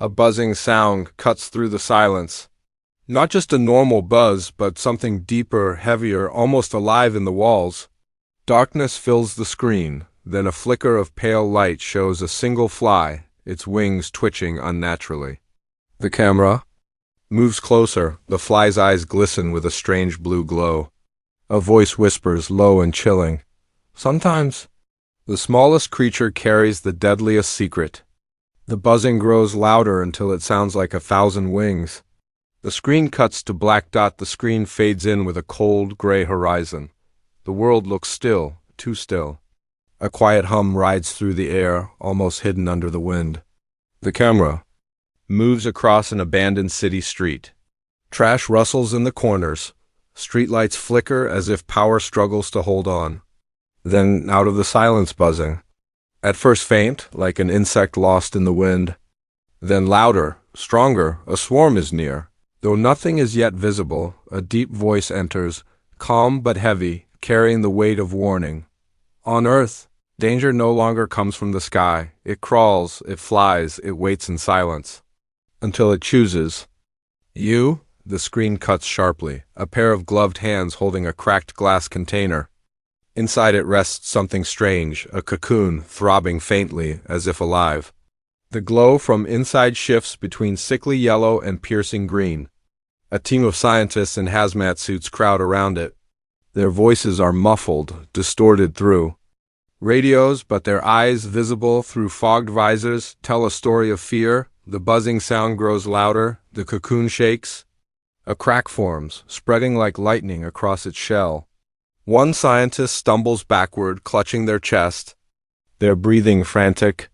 A buzzing sound cuts through the silence. Not just a normal buzz, but something deeper, heavier, almost alive in the walls. Darkness fills the screen, then a flicker of pale light shows a single fly, its wings twitching unnaturally. The camera moves closer, the fly's eyes glisten with a strange blue glow. A voice whispers, low and chilling, "Sometimes." The smallest creature carries the deadliest secret. The buzzing grows louder until it sounds like 1,000 wings. The screen cuts to black dot. The screen fades in with a cold, gray horizon. The world looks still, too still. A quiet hum rides through the air, almost hidden under the wind. The camera moves across an abandoned city street. Trash rustles in the corners. Streetlights flicker as if power struggles to hold on. Then out of the silence, buzzing. At first faint, like an insect lost in the wind. Then louder, stronger, a swarm is near. Though nothing is yet visible, a deep voice enters, calm but heavy, carrying the weight of warning. On Earth, danger no longer comes from the sky. It crawls, it flies, it waits in silence. Until it chooses. You? The screen cuts sharply, a pair of gloved hands holding a cracked glass container. Inside it rests something strange, a cocoon throbbing faintly, as if alive. The glow from inside shifts between sickly yellow and piercing green. A team of scientists in hazmat suits crowd around it. Their voices are muffled, distorted through radios, but their eyes, visible through fogged visors, tell a story of fear. The buzzing sound grows louder, the cocoon shakes. A crack forms, spreading like lightning across its shell. One scientist stumbles backward, clutching their chest, their breathing frantic.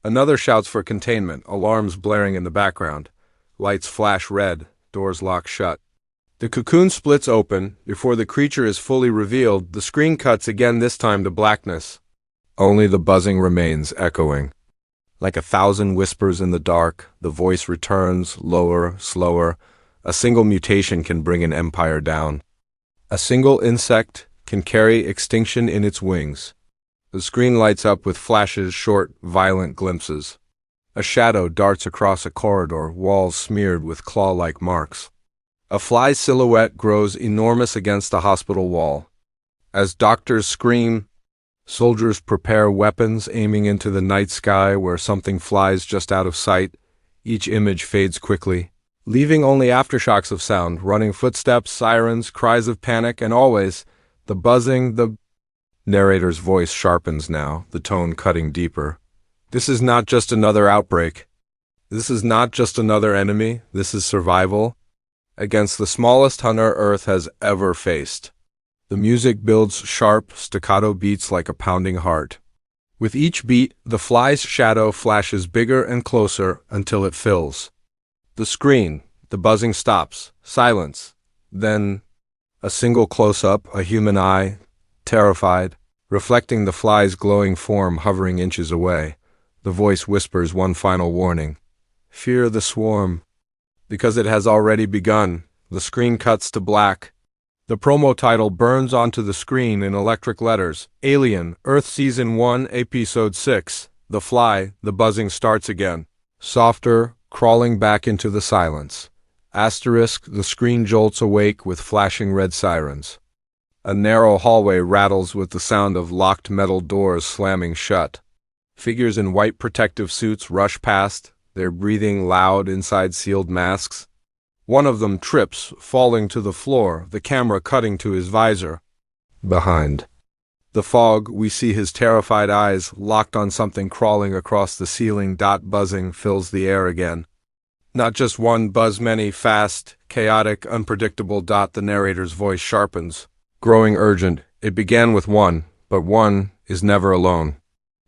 Another shouts for containment, alarms blaring in the background. Lights flash red, doors lock shut. The cocoon splits open. Before the creature is fully revealed, the screen cuts again, this time to blackness. Only the buzzing remains, echoing. Like 1,000 whispers in the dark, the voice returns, lower, slower. A single mutation can bring an empire down. A single insect can carry extinction in its wings. The screen lights up with flashes, short, violent glimpses. A shadow darts across a corridor, walls smeared with claw-like marks. A fly's silhouette grows enormous against the hospital wall. As doctors scream, soldiers prepare weapons, aiming into the night sky where something flies just out of sight. Each image fades quickly, leaving only aftershocks of sound, running footsteps, sirens, cries of panic, and always, the buzzing. The narrator's voice sharpens now, the tone cutting deeper. This is not just another outbreak. This is not just another enemy. This is survival against the smallest hunter Earth has ever faced. The music builds sharp, staccato beats like a pounding heart. With each beat, the fly's shadow flashes bigger and closer until it fills the screen. The buzzing stops. Silence. Then a single close-up, a human eye, terrified, reflecting the fly's glowing form hovering inches away. The voice whispers one final warning. Fear the swarm, because it has already begun. The screen cuts to black. The promo title burns onto the screen in electric letters. Alien, Earth Season 1, Episode 6. The Fly. The buzzing starts again. Softer, crawling back into the silence. Asterisk, the screen jolts awake with flashing red sirens. A narrow hallway rattles with the sound of locked metal doors slamming shut. Figures in white protective suits rush past, their breathing loud inside sealed masks. One of them trips, falling to the floor, the camera cutting to his visor. Behind the fog, we see his terrified eyes locked on something crawling across the ceiling. Buzzing fills the air again. Not just one buzz, many, fast, chaotic, unpredictable. The narrator's voice sharpens, growing urgent. It began with one, but one is never alone.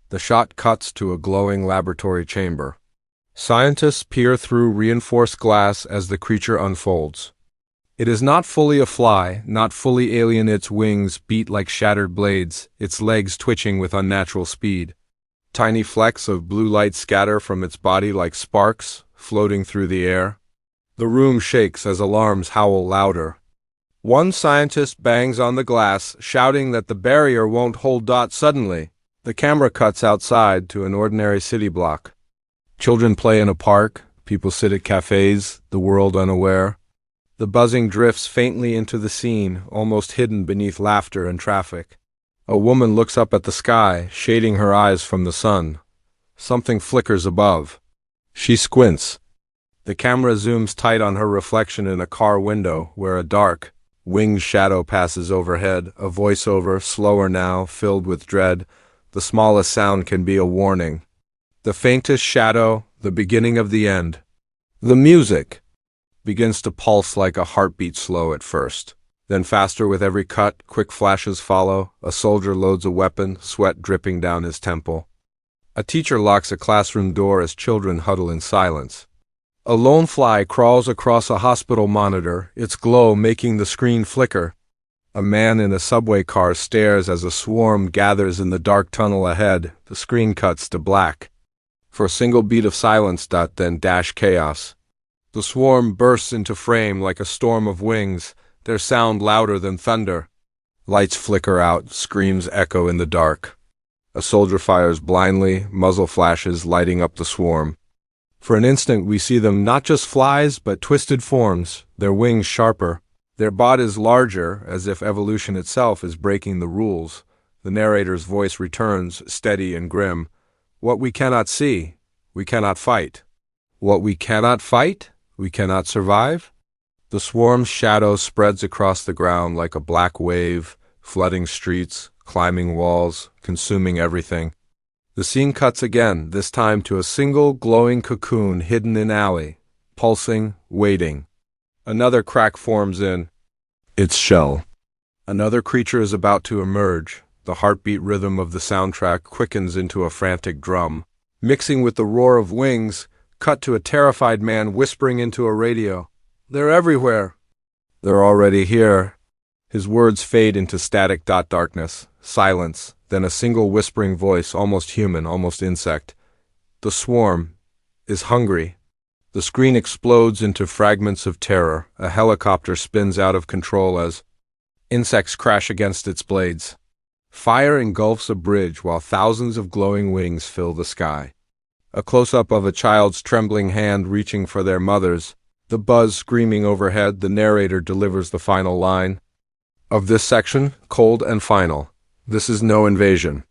The shot cuts to a glowing laboratory chamber. Scientists peer through reinforced glass as the creature unfolds. It is not fully a fly, not fully alien. Its wings beat like shattered blades, its legs twitching with unnatural speed. Tiny flecks of blue light scatter from its body like sparks, floating through the air. The room shakes as alarms howl louder. One scientist bangs on the glass, shouting that the barrier won't hold. Suddenly, the camera cuts outside to an ordinary city block. Children play in a park, People sit at cafes, the world unaware. The buzzing drifts faintly into the scene, almost hidden beneath laughter and traffic. A woman looks up at the sky, shading her eyes from the sun. Something flickers above. She squints. The camera zooms tight on her reflection in a car window, where a dark, winged shadow passes overhead, a voiceover, slower now, filled with dread. The smallest sound can be a warning. The faintest shadow, the beginning of the end. The music begins to pulse like a heartbeat, slow at first, then faster with every cut. Quick flashes follow. A soldier loads a weapon, sweat dripping down his temple. A teacher locks a classroom door as children huddle in silence. A lone fly crawls across a hospital monitor, its glow making the screen flicker. A man in a subway car stares as a swarm gathers in the dark tunnel ahead. The screen cuts to black. For a single beat of silence, then dash chaos. The swarm bursts into frame like a storm of wings, their sound louder than thunder. Lights flicker out, screams echo in the dark. A soldier fires blindly, muzzle flashes lighting up the swarm. For an instant we see them not just flies, but twisted forms, their wings sharper, their bodies larger, as if evolution itself is breaking the rules. The narrator's voice returns, steady and grim. What we cannot see, we cannot fight. What we cannot fight, we cannot survive? The swarm's shadow spreads across the ground like a black wave, flooding streets, climbing walls, consuming everything. The scene cuts again, this time to a single glowing cocoon hidden in alley, pulsing, waiting. Another crack forms in its shell. Another creature is about to emerge. The heartbeat rhythm of the soundtrack quickens into a frantic drum. Mixing with the roar of wings, cut to a terrified man whispering into a radio. "They're everywhere." "They're already here." His words fade into static darkness, silence, then a single whispering voice, almost human, almost insect. The swarm is hungry. The screen explodes into fragments of terror. A helicopter spins out of control as insects crash against its blades. Fire engulfs a bridge while thousands of glowing wings fill the sky. A close-up of a child's trembling hand reaching for their mother's. The buzz screaming overhead. The narrator delivers the final line of this section, cold and final. This is no invasion.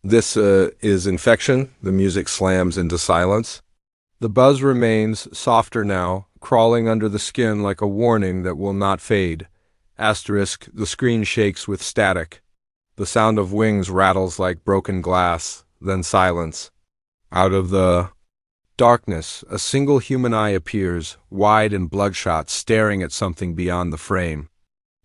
This is infection. The music slams into silence. The buzz remains, softer now, crawling under the skin like a warning that will not fade. Asterisk, the screen shakes with static. The sound of wings rattles like broken glass, then silence. Out of the darkness, a single human eye appears, wide and bloodshot, staring at something beyond the frame.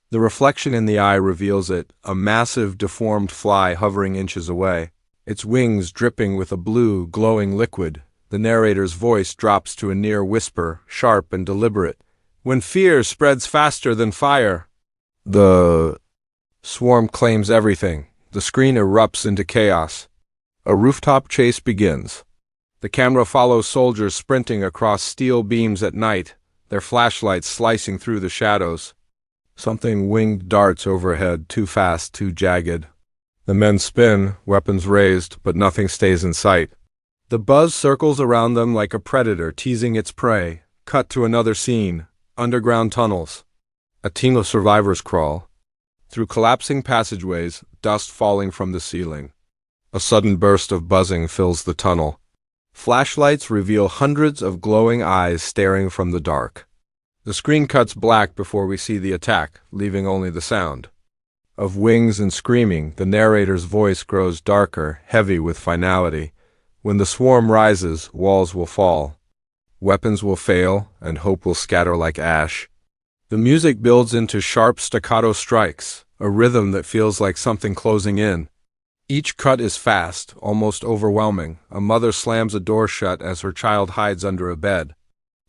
The reflection in the eye reveals it, a massive, deformed fly hovering inches away, its wings dripping with a blue, glowing liquid. The narrator's voice drops to a near whisper, sharp and deliberate. "When fear spreads faster than fire." The swarm claims everything. The screen erupts into chaos. A rooftop chase begins. The camera follows soldiers sprinting across steel beams at night, their flashlights slicing through the shadows. Something winged darts overhead, too fast, too jagged. The men spin, weapons raised, but nothing stays in sight. The buzz circles around them like a predator teasing its prey. Cut to another scene, underground tunnels. A team of survivors crawl through collapsing passageways, dust falling from the ceiling. A sudden burst of buzzing fills the tunnel. Flashlights reveal hundreds of glowing eyes staring from the dark. The screen cuts black before we see the attack, leaving only the sound of wings and screaming. The narrator's voice grows darker, heavy with finality. When the swarm rises, walls will fall. Weapons will fail, and hope will scatter like ash. The music builds into sharp staccato strikes, a rhythm that feels like something closing in. Each cut is fast, almost overwhelming. A mother slams a door shut as her child hides under a bed.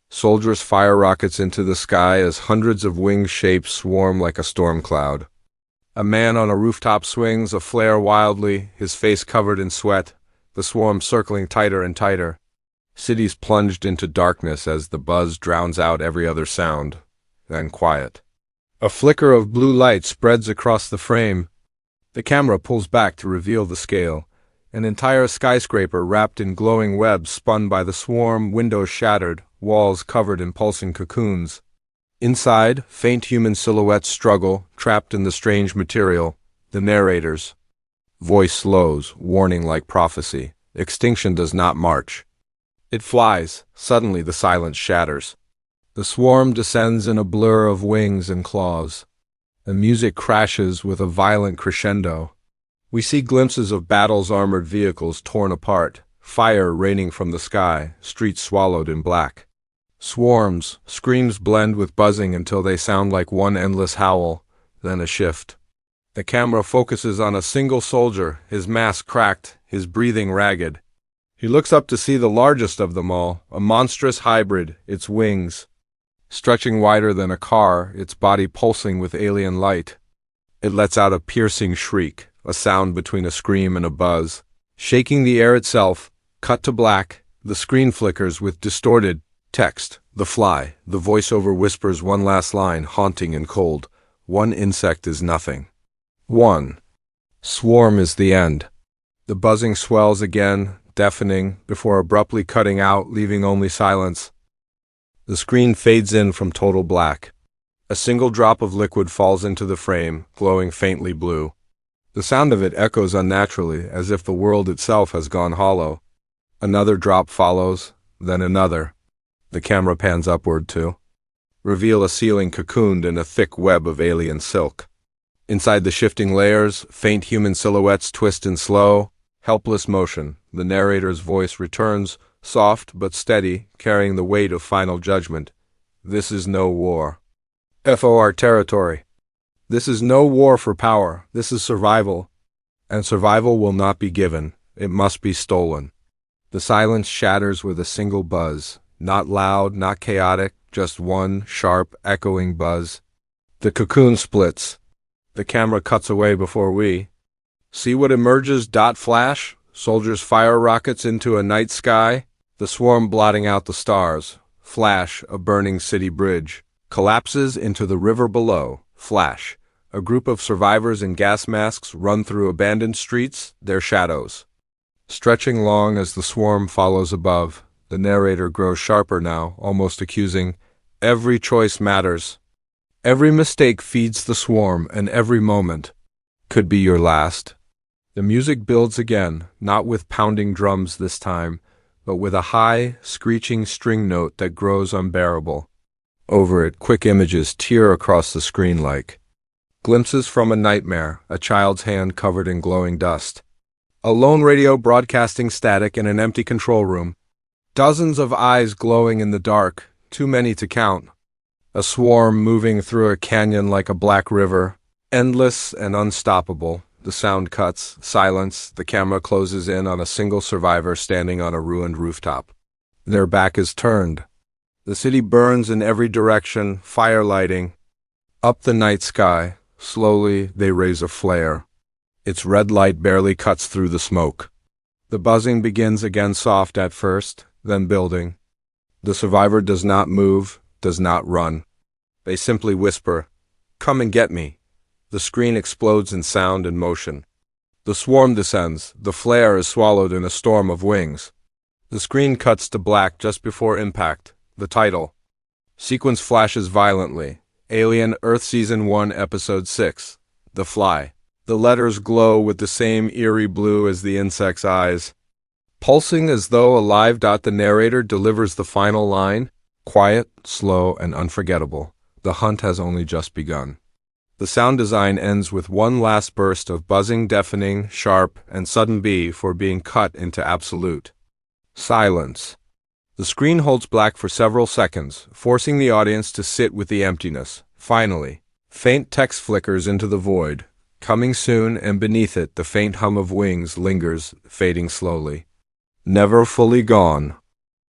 Soldiers fire rockets into the sky as hundreds of winged shapes swarm like a storm cloud. A man on a rooftop swings a flare wildly, his face covered in sweat, the swarm circling tighter and tighter. Cities plunged into darkness as the buzz drowns out every other sound. Then quiet. A flicker of blue light spreads across the frame. The camera pulls back to reveal the scale. An entire skyscraper wrapped in glowing webs spun by the swarm, windows shattered, walls covered in pulsing cocoons. Inside, faint human silhouettes struggle, trapped in the strange material. The narrator's voice slows, warning like prophecy. Extinction does not march. It flies. Suddenly the silence shatters. The swarm descends in a blur of wings and claws. The music crashes with a violent crescendo. We see glimpses of battle's armored vehicles torn apart, fire raining from the sky, streets swallowed in black. Swarms, screams blend with buzzing until they sound like one endless howl, then a shift. The camera focuses on a single soldier, his mask cracked, his breathing ragged. He looks up to see the largest of them all, a monstrous hybrid, its wings stretching wider than a car, its body pulsing with alien light. It lets out a piercing shriek, a sound between a scream and a buzz. Shaking the air itself, cut to black, the screen flickers with distorted text. The fly, the voiceover whispers one last line, haunting and cold. One insect is nothing. One swarm is the end. The buzzing swells again, deafening, before abruptly cutting out, leaving only silence. The screen fades in from total black. A single drop of liquid falls into the frame, glowing faintly blue. The sound of it echoes unnaturally, as if the world itself has gone hollow. Another drop follows, then another. The camera pans upward to reveal a ceiling cocooned in a thick web of alien silk. Inside the shifting layers, faint human silhouettes twist in slow, helpless motion. The narrator's voice returns, soft but steady, carrying the weight of final judgment. This is no war. FOR territory. This is no war for power. This is survival. And survival will not be given. It must be stolen. The silence shatters with a single buzz. Not loud, not chaotic, just one sharp, echoing buzz. The cocoon splits. The camera cuts away before we see what emerges. Flash. Soldiers fire rockets into a night sky. The swarm blotting out the stars. Flash, a burning city bridge. Collapses into the river below. Flash. A group of survivors in gas masks run through abandoned streets, their shadows stretching long as the swarm follows above. The narrator grows sharper now, almost accusing. Every choice matters. Every mistake feeds the swarm, and every moment could be your last. The music builds again, not with pounding drums this time, but with a high, screeching string note that grows unbearable. Over it, quick images tear across the screen like glimpses from a nightmare, a child's hand covered in glowing dust. A lone radio broadcasting static in an empty control room. Dozens of eyes glowing in the dark, too many to count. A swarm moving through a canyon like a black river, endless and unstoppable. The sound cuts, silence, the camera closes in on a single survivor standing on a ruined rooftop. Their back is turned. The city burns in every direction, fire lighting. Up the night sky, slowly they raise a flare. Its red light barely cuts through the smoke. The buzzing begins again, soft at first, then building. The survivor does not move, does not run. They simply whisper, "Come and get me." The screen explodes in sound and motion. The swarm descends. The flare is swallowed in a storm of wings. The screen cuts to black just before impact. The title sequence flashes violently. Alien Earth Season 1, Episode 6. The Fly. The letters glow with the same eerie blue as the insect's eyes, pulsing as though alive. The narrator delivers the final line, quiet, slow, and unforgettable. The hunt has only just begun. The sound design ends with one last burst of buzzing, deafening, sharp, and sudden before being cut into absolute silence. The screen holds black for several seconds, forcing the audience to sit with the emptiness. Finally, faint text flickers into the void. Coming soon, and beneath it, the faint hum of wings lingers, fading slowly. Never fully gone.